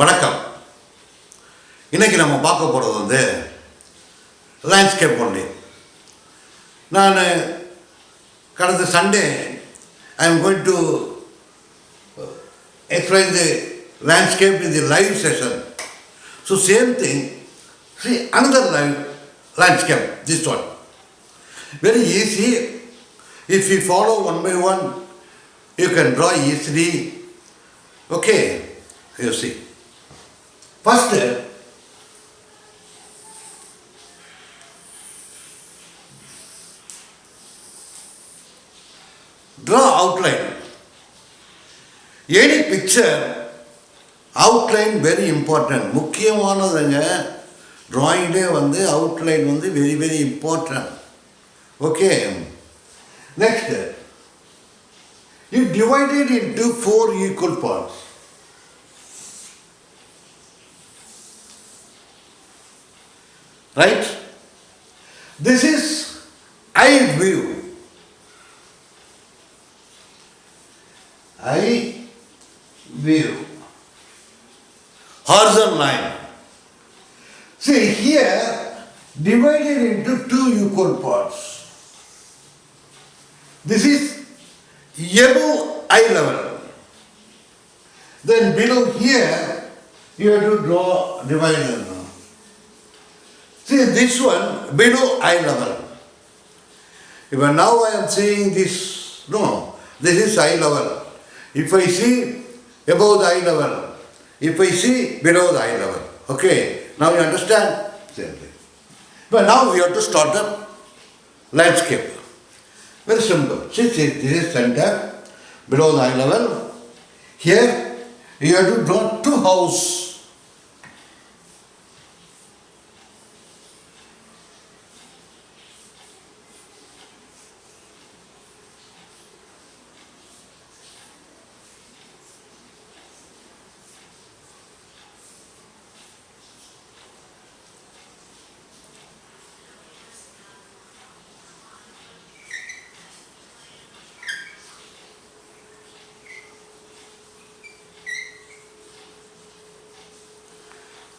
வணக்கம். இன்றைக்கி நம்ம பார்க்க போகிறது லேண்ட்ஸ்கேப் ஒன்லி. நான் கடந்த Sunday I am going to explain the landscape in the live session. So same thing, see another live landscape, this one. Very easy. If you follow one by one, you can draw easily. Okay, you see. First, draw outline. Any picture, outline very important. முக்கியமானதுங்க. Drawing outline very very important. Okay. Next, you divide it into 4 equal parts. Right? This is eye view. Eye view. Horizontal line. See here, divided into 2 equal parts. This is above eye level. Then below here, you have to draw divider. See this one below eye level. Even now I am seeing this. No, this is eye level. If I see above the eye level, if I see below the eye level. Okay, now you understand? Simply. But now we have to start the landscape. Very simple. See, this is center, below the eye level. Here, you have to draw 2 houses.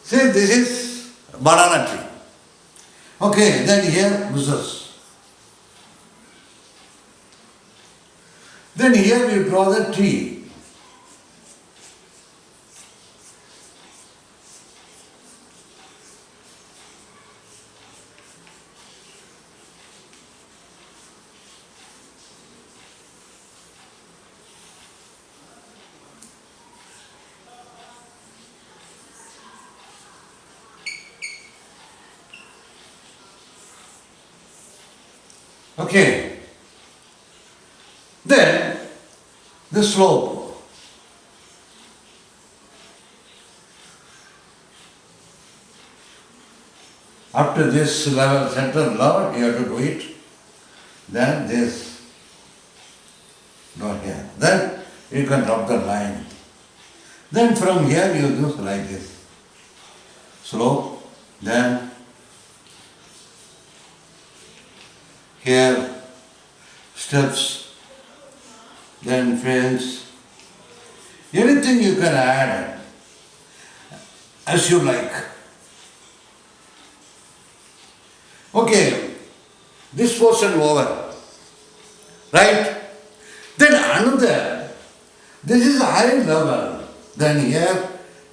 See, this is banana tree. Okay, then here bushes. Then here we draw the tree. Okay. Then the slope. Up to this level, central level, you have to do it. Then this. Not here. Then you can drop the line. Then from here you do like this. Slope. Then here steps, then fence, anything you can add as you like. Okay, this portion over, right? Then another, this is high level. Then here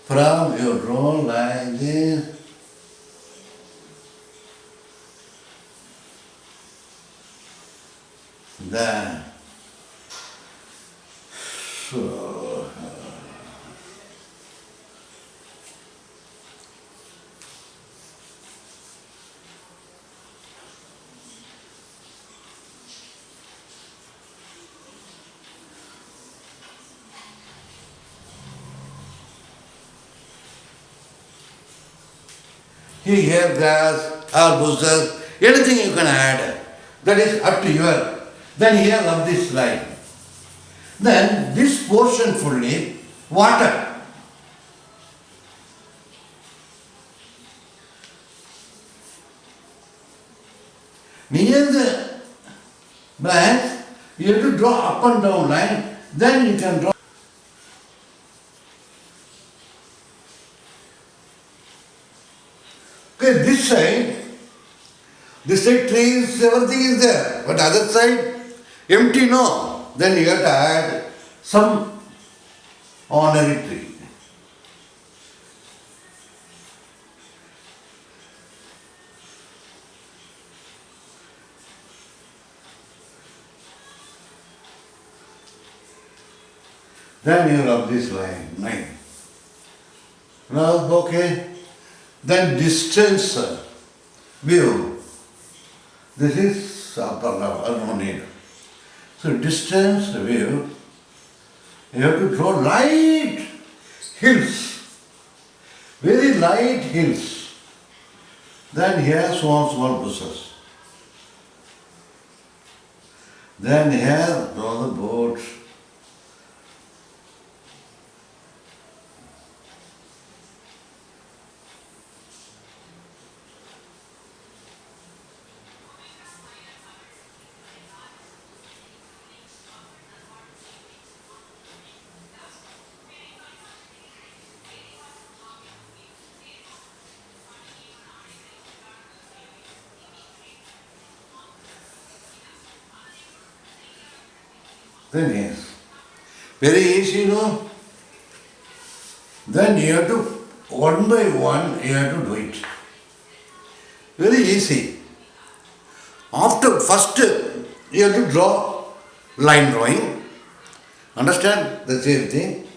from you draw like this. Then, so, here grass or bushes, anything you can add. That is up to your. Then here of this line. Then this portion fully water. Near the branch, you have to draw up and down line, then you can draw. this side trees, everything is there. But other side, empty, no. Then you have to add some ordinary tree. Then you rub this line, 9. Now, okay. Then distance view. This is upper level, no need. So distance view, you have to draw light hills, very light hills. Then here small bushes. Then here draw the boats. Then yes. Very easy, no? Then you have to, one by one, you have to do it. Very easy. After first, you have to draw line drawing. Understand? The same thing.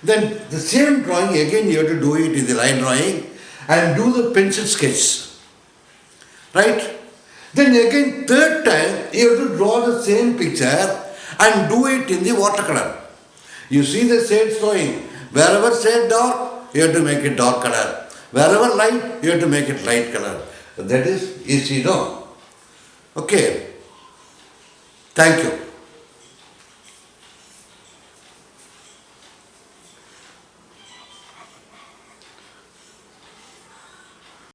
Then the same drawing again you have to do it in the line drawing and do the pencil sketch. Right? Then again third time you have to draw the same picture and do it in the watercolor. You see the shades drawing. Wherever shade dark, you have to make it dark color. Wherever light, you have to make it light color. That is easy, no? Okay. Thank you.